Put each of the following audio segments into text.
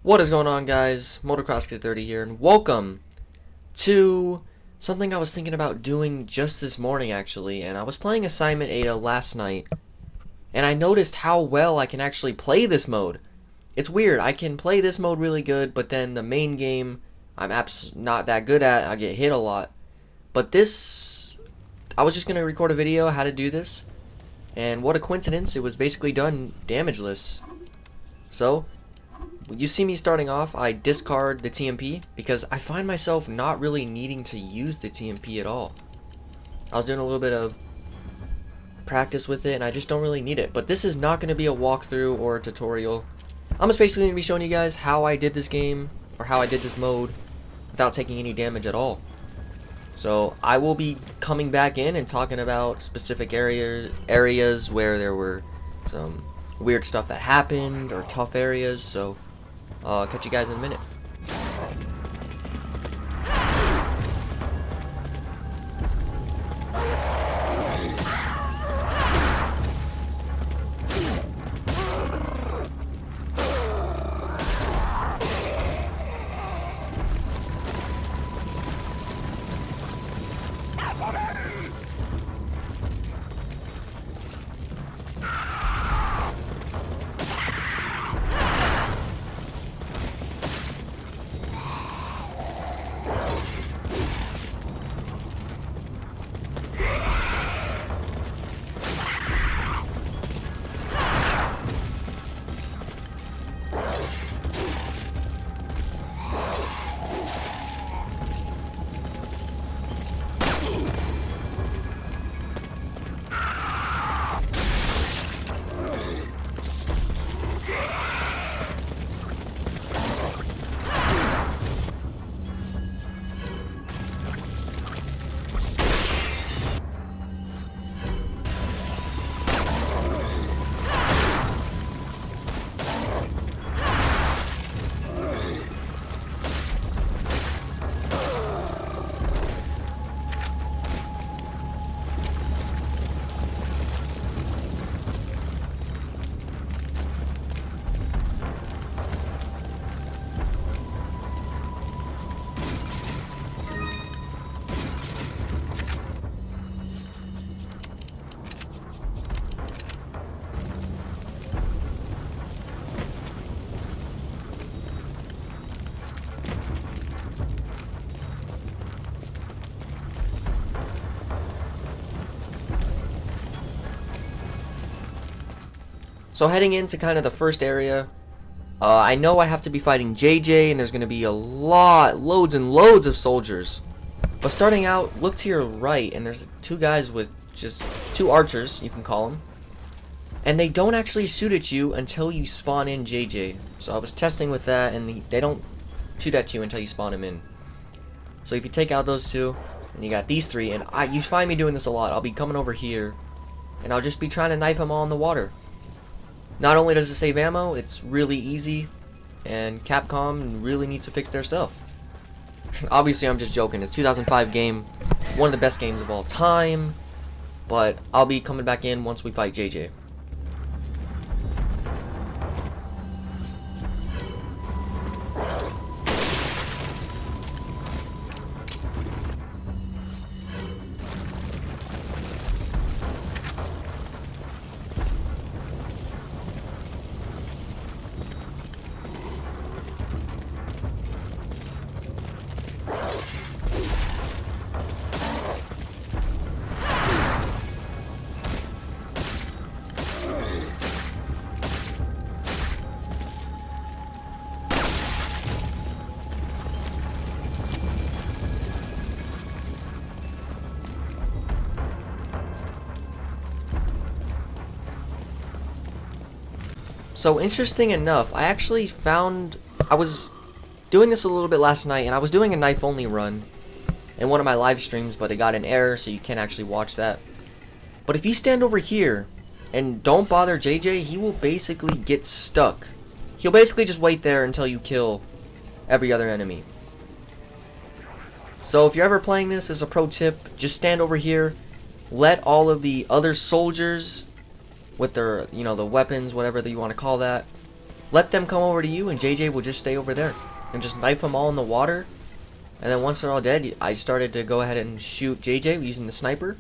What is going on, guys? Motocross Kid 30 here, and welcome to something I was thinking about doing just this morning, actually. And I was playing Assignment Ada last night, and I noticed how well I can actually play this mode. It's weird. I can play this mode really good, but then the main game I'm not that good at. I get hit a lot. But this, I was just gonna record a video how to do this, and what a coincidence! It was basically done damageless. So you see me starting off, I discard the TMP because I find myself not really needing to use the TMP at all. I was doing a little bit of practice with it and I just don't really need it. But this is not going to be a walkthrough or a tutorial. I'm just basically going to be showing you guys how I did this game, or how I did this mode, without taking any damage at all. So I will be coming back in and talking about specific areas where there were some weird stuff that happened, or tough areas. So I'll catch you guys in a minute. So heading into kind of the first area, I know I have to be fighting JJ, and there's going to be loads and loads of soldiers. But starting out, look to your right, and there's two guys with just two archers, you can call them. And they don't actually shoot at you until you spawn in JJ. So I was testing with that, and they don't shoot at you until you spawn him in. So if you take out those two, and you got these three, and you find me doing this a lot. I'll be coming over here, and I'll just be trying to knife them all in the water. Not only does it save ammo, it's really easy, and Capcom really needs to fix their stuff. Obviously, I'm just joking. It's a 2005 game, one of the best games of all time, but I'll be coming back in once we fight JJ. So interesting enough, I actually found, I was doing this a little bit last night, and I was doing a knife only run in one of my live streams, but it got an error, so you can't actually watch that. But if you stand over here and don't bother JJ, he will basically get stuck. He'll basically just wait there until you kill every other enemy. So if you're ever playing this, as a pro tip, just stand over here, let all of the other soldiers with their, the weapons, whatever that you want to call that, let them come over to you, and JJ will just stay over there and just knife them all in the water. And then once they're all dead, I started to go ahead and shoot JJ using the sniper.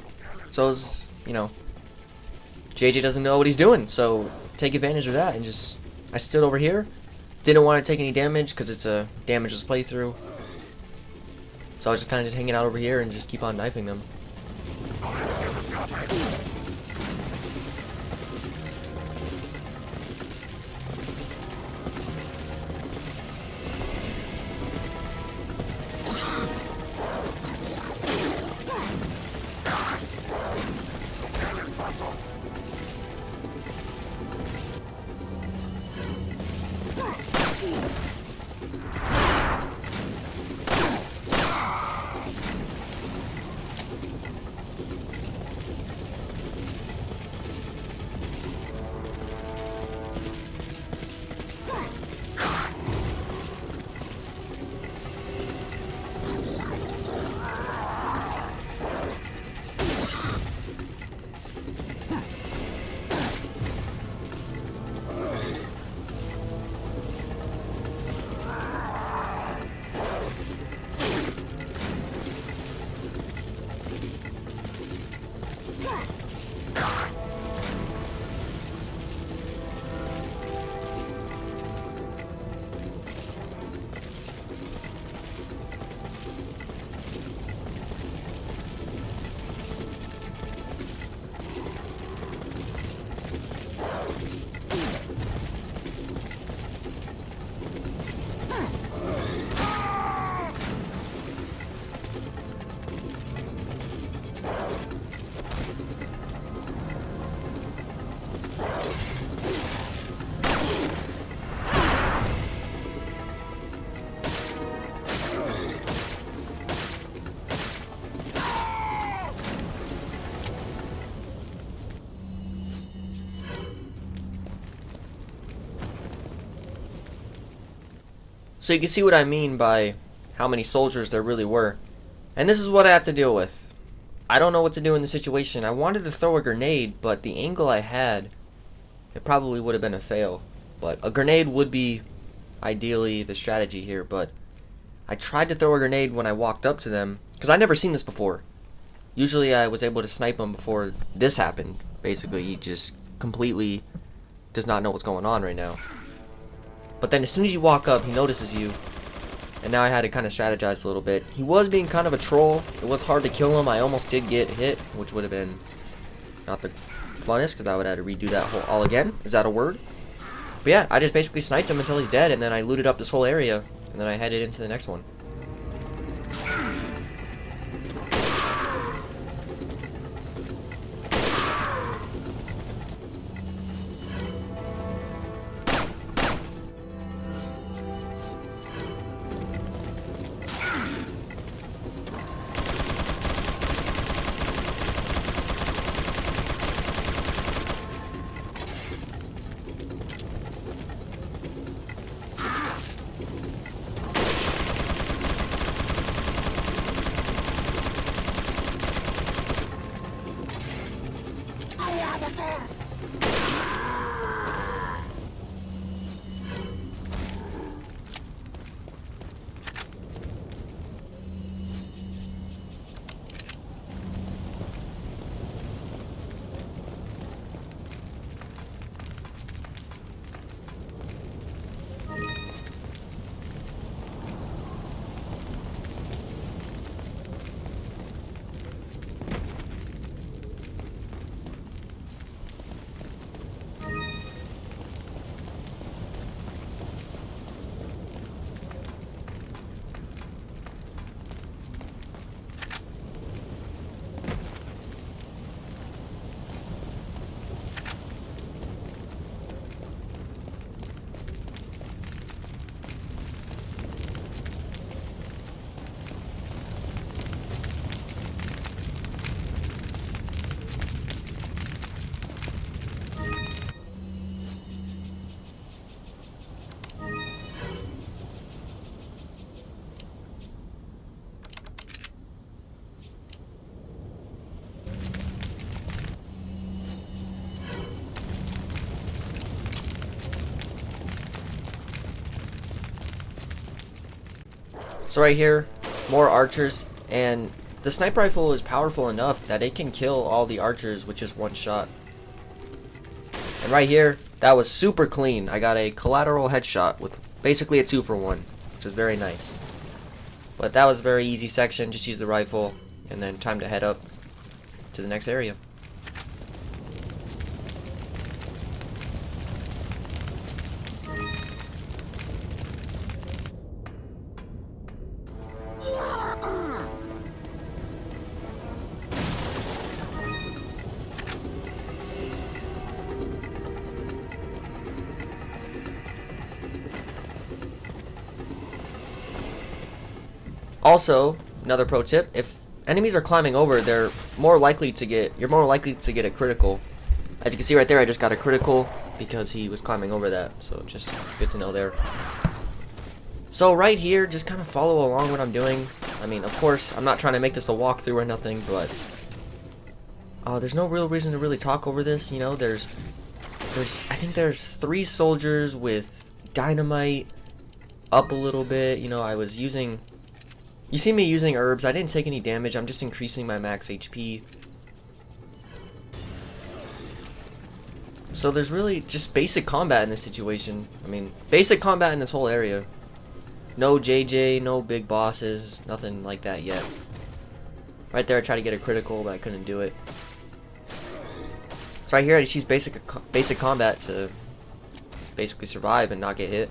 So it was, you know, JJ doesn't know what he's doing, so take advantage of that. And just, I stood over here, didn't want to take any damage because it's a damageless playthrough. So I was just kind of just hanging out over here and just keep on knifing them. So you can see what I mean by how many soldiers there really were. And this is what I have to deal with. I don't know what to do in the situation. I wanted to throw a grenade, but the angle I had, it probably would have been a fail. But a grenade would be ideally the strategy here, but I tried to throw a grenade when I walked up to them, because I'd never seen this before. Usually I was able to snipe him before this happened. Basically, he just completely does not know what's going on right now. But then as soon as you walk up, he notices you. And now I had to kind of strategize a little bit. He was being kind of a troll. It was hard to kill him. I almost did get hit, which would have been not the funnest, because I would have had to redo that whole all again. Is that a word? But yeah, I just basically sniped him until he's dead, and then I looted up this whole area, and then I headed into the next one. So right here, more archers, and the sniper rifle is powerful enough that it can kill all the archers with just one shot. And right here, that was super clean. I got a collateral headshot with basically a 2-for-1, which is very nice. But that was a very easy section. Just use the rifle, and then time to head up to the next area. Also, another pro tip, if enemies are climbing over, you're more likely to get a critical. As you can see right there, I just got a critical because he was climbing over that, so just good to know there. So right here, just kind of follow along what I'm doing. I mean, of course, I'm not trying to make this a walkthrough or nothing, but there's no real reason to really talk over this, you know. I think there's 3 soldiers with dynamite up a little bit. You know, you see me using herbs. I didn't take any damage. I'm just increasing my max HP. So there's really just basic combat in this situation. I mean, basic combat in this whole area. No JJ, no big bosses, nothing like that yet. Right there, I tried to get a critical, but I couldn't do it. So right here, I just use basic combat to basically survive and not get hit.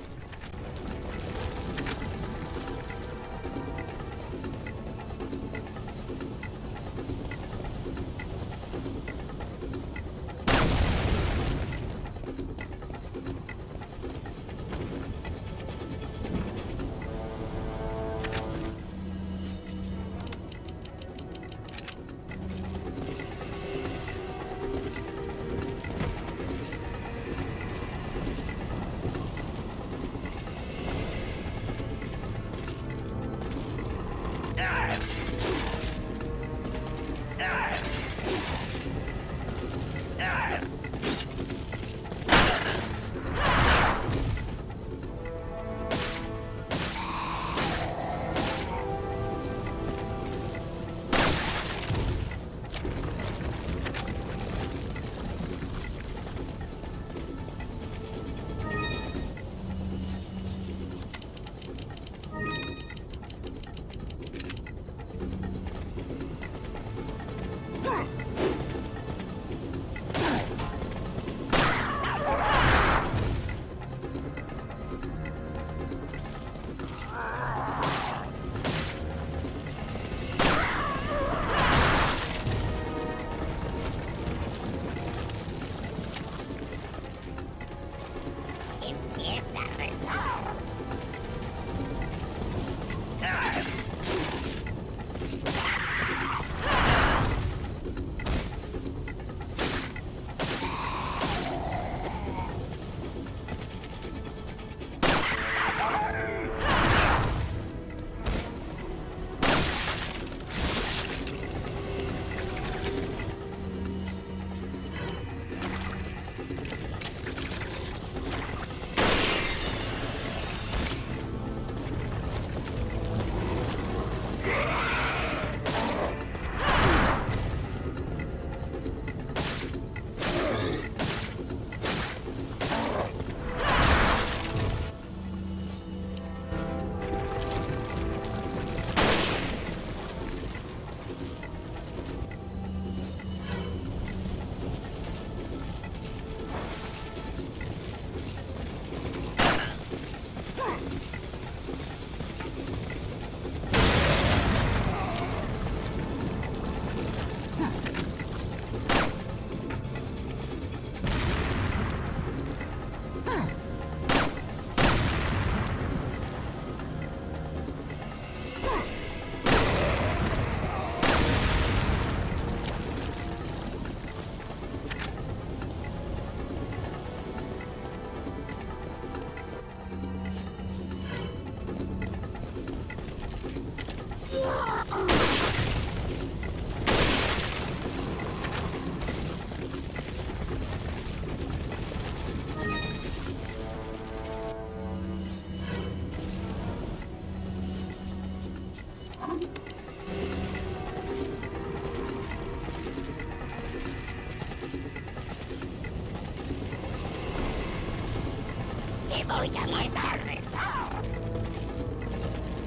voy a matar, rezar.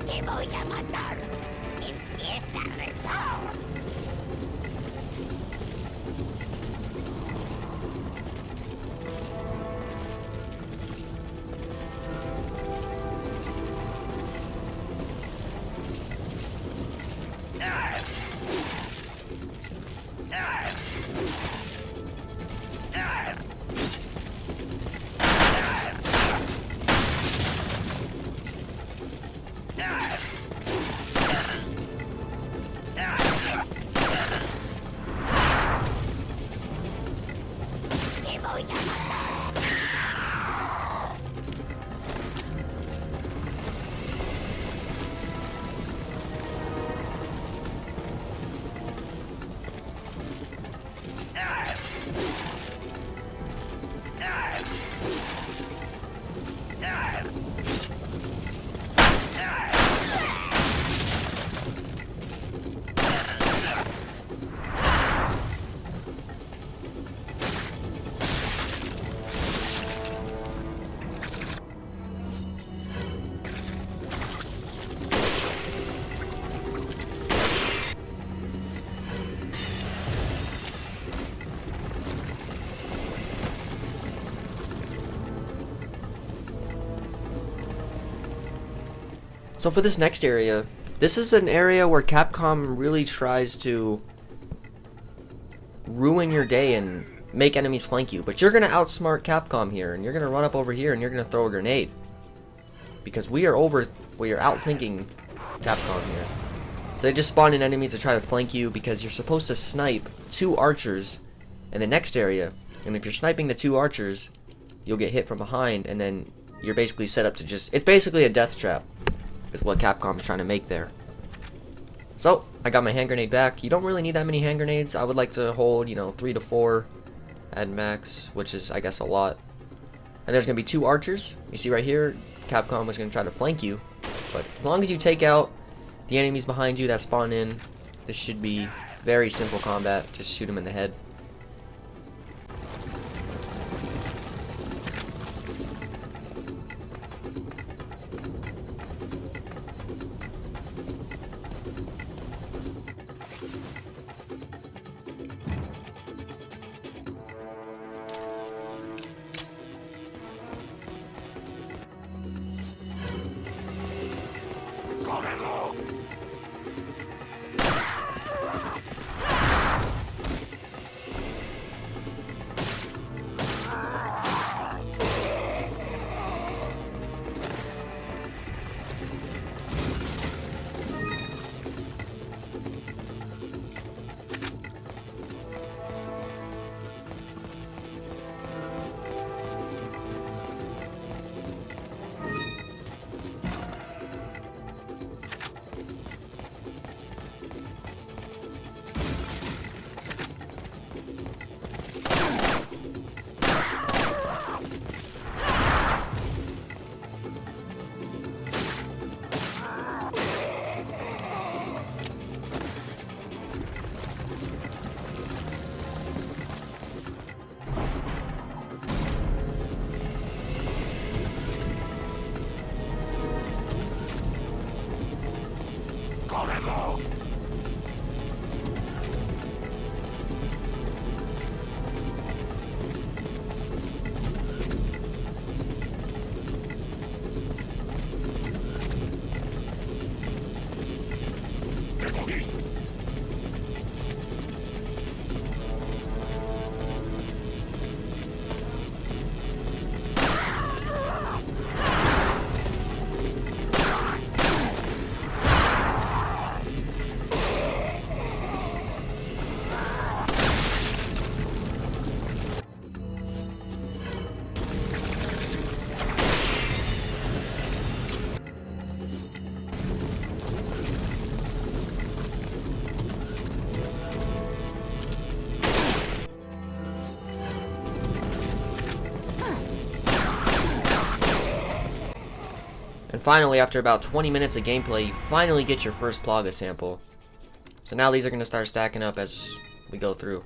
Te voy a matar. Empieza a rezar. Te voy a matar. So for this next area, this is an area where Capcom really tries to ruin your day and make enemies flank you. But you're going to outsmart Capcom here, and you're going to run up over here and you're going to throw a grenade. Because we are outthinking Capcom here. So they just spawn in enemies to try to flank you because you're supposed to snipe 2 archers in the next area. And if you're sniping the 2 archers, you'll get hit from behind, and then you're basically set up to just... It's basically a death trap, is what Capcom is trying to make there. So, I got my hand grenade back. You don't really need that many hand grenades. I would like to hold, 3 to 4 at max, which is, I guess, a lot. And there's going to be 2 archers. You see right here, Capcom was going to try to flank you. But as long as you take out the enemies behind you that spawn in, this should be very simple combat. Just shoot them in the head. And finally, after about 20 minutes of gameplay, you finally get your first Plaga sample. So now these are going to start stacking up as we go through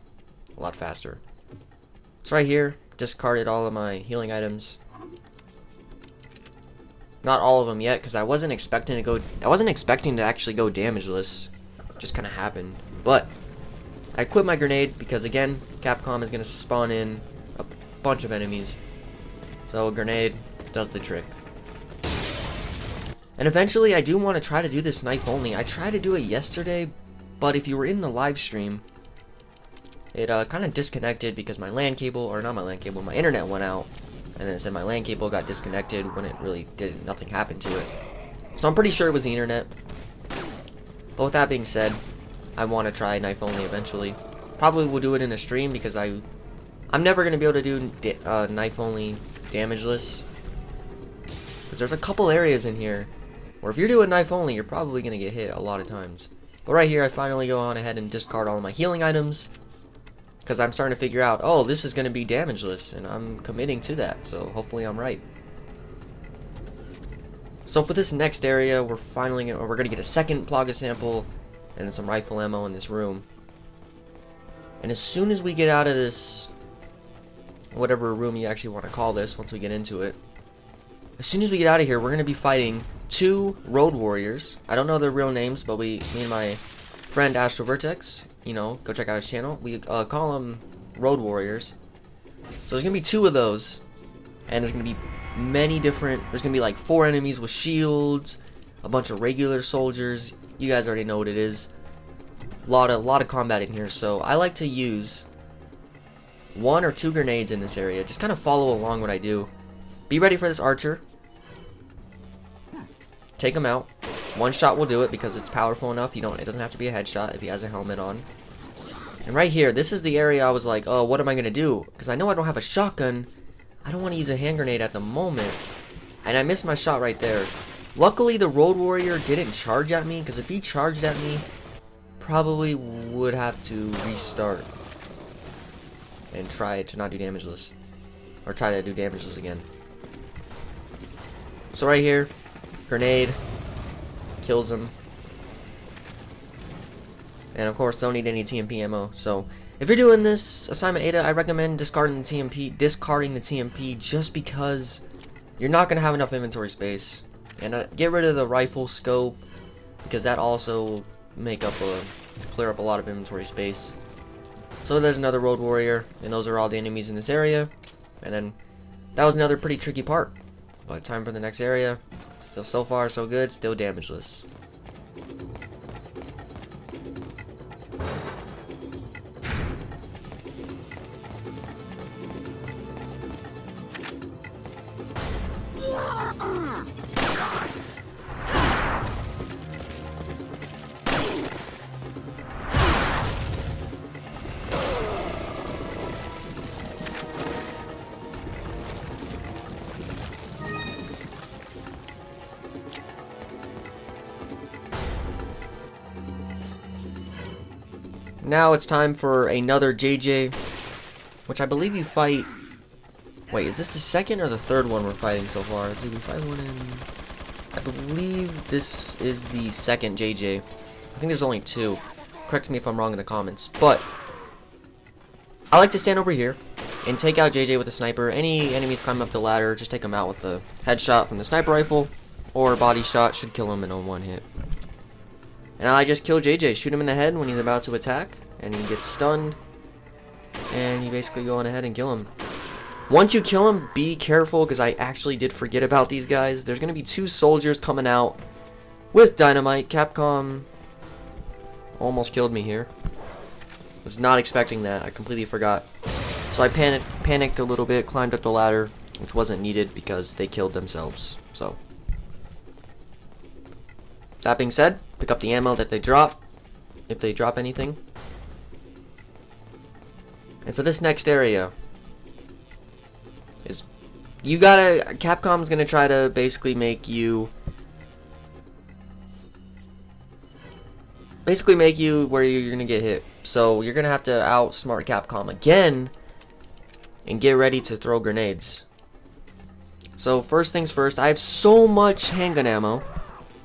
a lot faster. It's right here. Discarded all of my healing items. Not all of them yet, because I wasn't expecting to actually go damageless. It just kind of happened. But I quit my grenade because, again, Capcom is going to spawn in a bunch of enemies. So a grenade does the trick. And eventually I do want to try to do this knife only. I tried to do it yesterday, but if you were in the live stream, it kind of disconnected because my LAN cable, or not my LAN cable, my internet went out. And then it said my LAN cable got disconnected when it really did. Nothing happened to it. So I'm pretty sure it was the internet. But with that being said, I want to try knife only eventually. Probably will do it in a stream because I'm never going to be able to do knife only damageless. Because there's a couple areas in here where if you're doing knife only, you're probably going to get hit a lot of times. But right here, I finally go on ahead and discard all of my healing items. Because I'm starting to figure out, oh, this is going to be damageless, and I'm committing to that, so hopefully I'm right. So for this next area, we're going to get a second Plaga sample, and then some rifle ammo in this room. And as soon as we get out of this, whatever room you actually want to call this, once we get into it, as soon as we get out of here, we're going to be fighting 2 road warriors. I don't know their real names, but me and my friend Astro Vertex, you know, go check out his channel. We call them road warriors. So there's gonna be 2 of those, and there's gonna be many different. There's gonna be like 4 enemies with shields, a bunch of regular soldiers. You guys already know what it is. A lot of combat in here. So I like to use 1 or 2 grenades in this area. Just kind of follow along what I do. Be ready for this archer. Take him out. 1 shot will do it because it's powerful enough. It doesn't have to be a headshot if he has a helmet on. And right here, this is the area I was like, oh, what am I gonna do? Because I know I don't have a shotgun. I don't want to use a hand grenade at the moment. And I missed my shot right there. Luckily, the road warrior didn't charge at me, because if he charged at me, probably would have to restart and try to not do damageless, or try to do damageless again. So right here, grenade kills him. And of course, don't need any TMP ammo. So if you're doing this assignment Ada, I recommend discarding the TMP just because you're not gonna have enough inventory space. And get rid of the rifle scope because that also clear up a lot of inventory space. So there's another road warrior, and those are all the enemies in this area. And then that was another pretty tricky part. But time for the next area. Still, so far so good. Still damageless. Now it's time for another JJ, which I believe you fight. Wait, is this the second or the third one we're fighting so far? Did we fight one in? I believe this is the second JJ. I think there's only 2. Correct me if I'm wrong in the comments. But I like to stand over here and take out JJ with a sniper. Any enemies climb up the ladder, just take them out with a headshot from the sniper rifle, or a body shot should kill him in a 1 hit. And I just kill JJ, shoot him in the head when he's about to attack, and he gets stunned, and you basically go on ahead and kill him. Once you kill him, be careful, because I actually did forget about these guys. There's going to be 2 soldiers coming out with dynamite. Capcom almost killed me here. Was not expecting that. I completely forgot. So I panicked a little bit, climbed up the ladder, which wasn't needed because they killed themselves. So that being said, pick up the ammo that they drop, if they drop anything. And for this next area, Capcom's gonna try to basically make you where you're gonna get hit. So you're gonna have to outsmart Capcom again and get ready to throw grenades. So first things first, I have so much handgun ammo.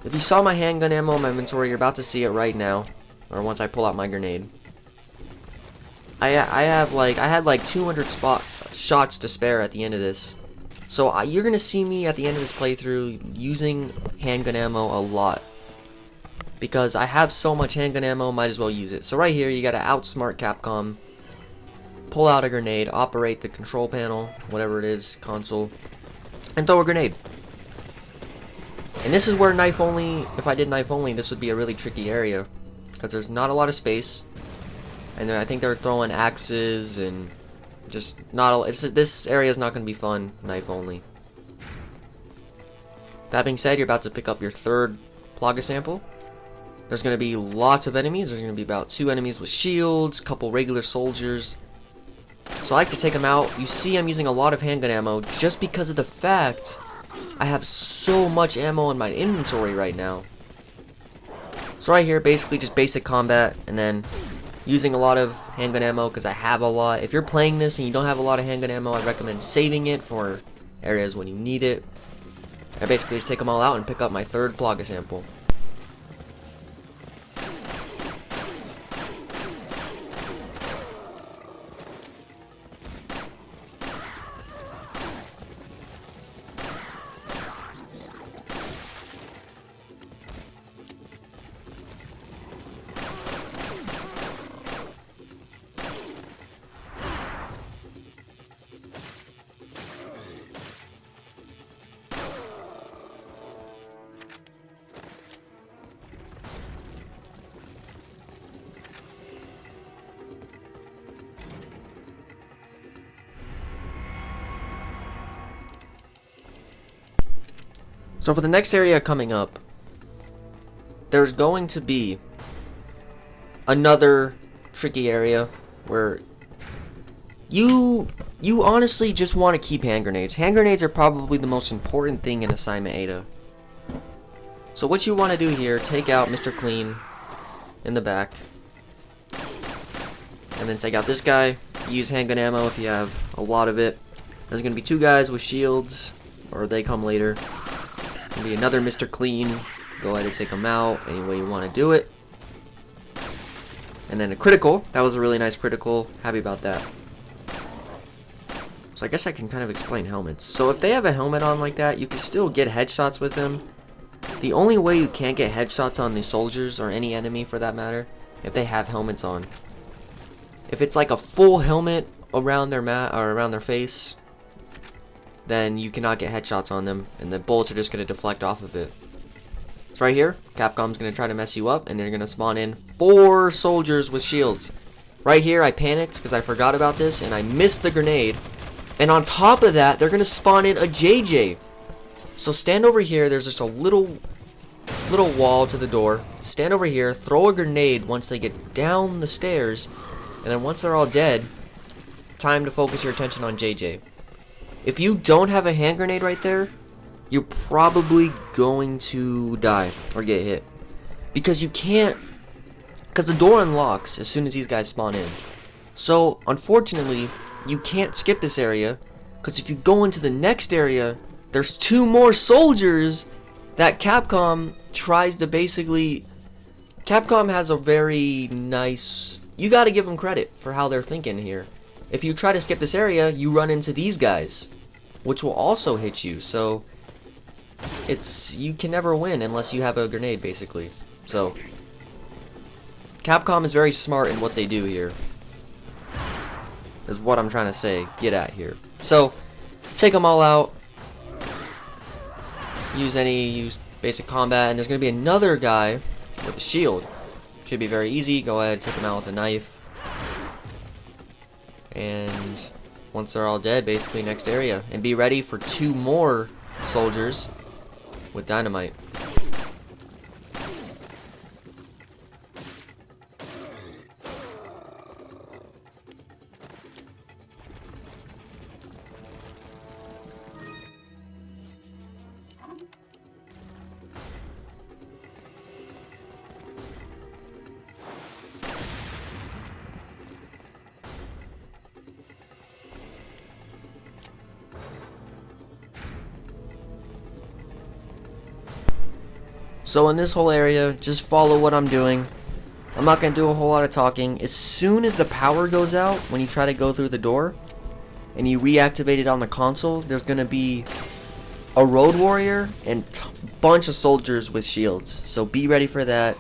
If you saw my handgun ammo in my inventory, you're about to see it right now, or once I pull out my grenade. I had like 200 shots to spare at the end of this. So you're gonna see me at the end of this playthrough using handgun ammo a lot. Because I have so much handgun ammo, might as well use it. So right here, you gotta outsmart Capcom, pull out a grenade, operate the control panel, whatever it is, console, and throw a grenade. And this is where knife only, if I did knife only, this would be a really tricky area. Because there's not a lot of space. And I think they're throwing axes and just not a, this area is not going to be fun, knife only. That being said, you're about to pick up your third Plaga sample. There's going to be lots of enemies. There's going to be about 2 enemies with shields, couple regular soldiers. So I like to take them out. You see I'm using a lot of handgun ammo just because of the fact I have so much ammo in my inventory right now. So right here, basically just basic combat, and then using a lot of handgun ammo because I have a lot. If you're playing this and you don't have a lot of handgun ammo, I recommend saving it for areas when you need it. I basically just take them all out and pick up my third Plaga sample. So for the next area coming up, there's going to be another tricky area where you honestly just want to keep hand grenades. Hand grenades are probably the most important thing in Assignment Ada. So what you want to do here, take out Mr. Clean in the back, and then take out this guy. Use handgun ammo if you have a lot of it. There's going to be 2 guys with shields, or they come later. Be another Mr. Clean. Go ahead and take them out any way you want to do it. And then a critical. That was a really nice critical. Happy about that. So I guess I can kind of explain helmets. So if they have a helmet on like that, you can still get headshots with them. The only way you can't get headshots on the soldiers, or any enemy for that matter, if they have helmets on. If it's like a full helmet around their or around their face, then you cannot get headshots on them, and the bullets are just going to deflect off of it. So right here, Capcom's going to try to mess you up, and they're going to spawn in 4 soldiers with shields. Right here, I panicked because I forgot about this, and I missed the grenade. And on top of that, they're going to spawn in a JJ. So stand over here, there's just a little wall to the door. Stand over here, throw a grenade once they get down the stairs, and then once they're all dead, time to focus your attention on JJ. If you don't have a hand grenade right there, you're probably going to die or get hit. Because you can't, because the door unlocks as soon as these guys spawn in. So, unfortunately, you can't skip this area, because if you go into the next area, there's 2 more soldiers that Capcom tries to basically... Capcom has a very nice... You gotta give them credit for how they're thinking here. If you try to skip this area, you run into these guys, which will also hit you. So you can never win unless you have a grenade, basically. So Capcom is very smart in what they do here, is what I'm trying to say, get at here. So take them all out, use basic combat, and there's going to be another guy with a shield. Should be very easy. Go ahead, take him out with a knife. And once they're all dead, basically next area. And be ready for 2 more soldiers with dynamite. So in this whole area, just follow what I'm doing. I'm not going to do a whole lot of talking. As soon as the power goes out, when you try to go through the door, and you reactivate it on the console, there's gonna be a road warrior and a bunch of soldiers with shields. So be ready for that.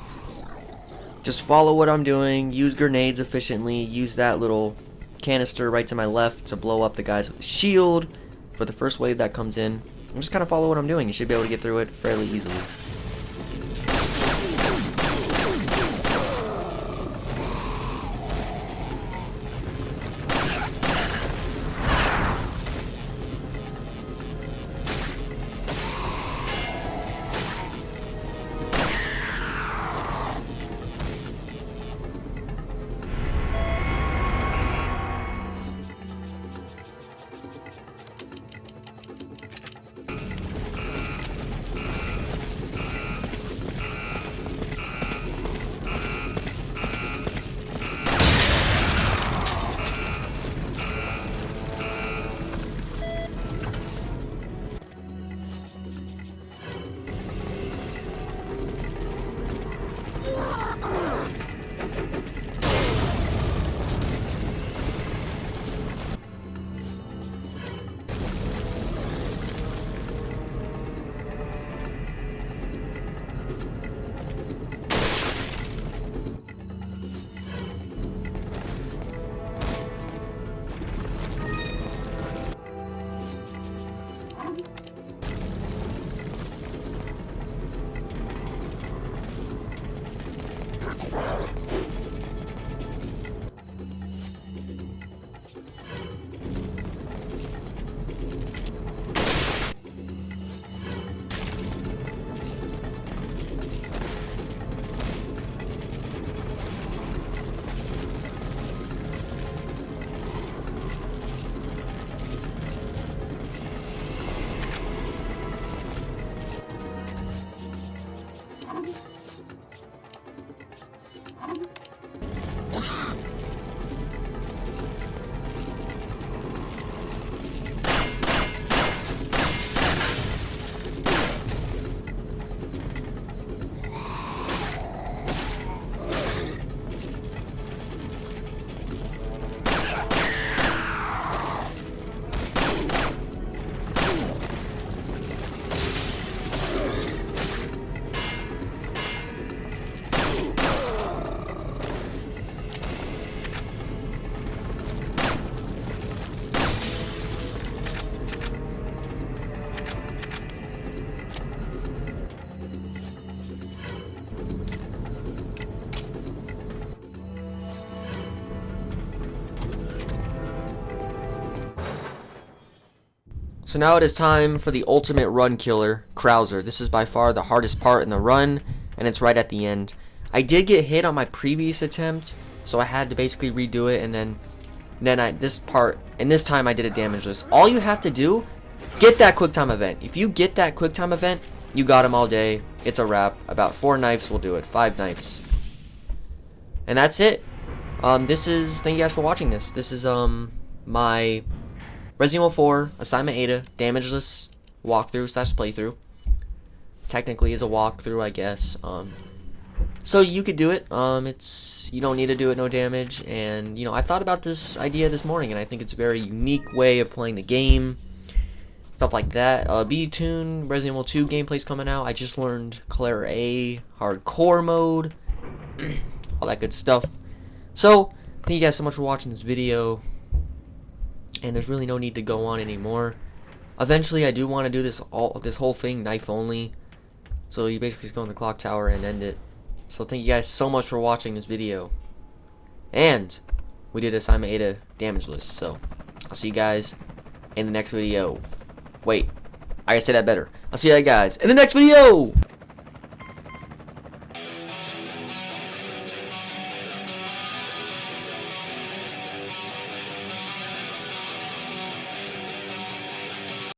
Just follow what I'm doing. Use grenades efficiently. Use that little canister right to my left to blow up the guys with the shield for the first wave that comes in. And just kind of follow what I'm doing. You should be able to get through it fairly easily. So now it is time for the ultimate run killer, Krauser. This is by far the hardest part in the run, and it's right at the end. I did get hit on my previous attempt, so I had to basically redo it, and then this time I did it damageless. All you have to do, get that quick time event. If you get that quick time event, you got him all day. It's a wrap. About 4 knives will do it. 5 knives. And that's it. Thank you guys for watching this. This is my Resident Evil 4 Assignment Ada damageless walkthrough / playthrough. Technically is a walkthrough, I guess. So you could do it. You don't need to do it no damage. And I thought about this idea this morning, and I think it's a very unique way of playing the game. Stuff like that. B-Tune Resident Evil 2 gameplay's coming out. I just learned Claire A hardcore mode, all that good stuff. So thank you guys so much for watching this video. And there's really no need to go on anymore. Eventually, I do want to do this whole thing knife only. So you basically just go in the clock tower and end it. So thank you guys so much for watching this video. And we did Assignment Ada damageless. So I'll see you guys in the next video. Wait, I gotta say that better. I'll see you guys in the next video.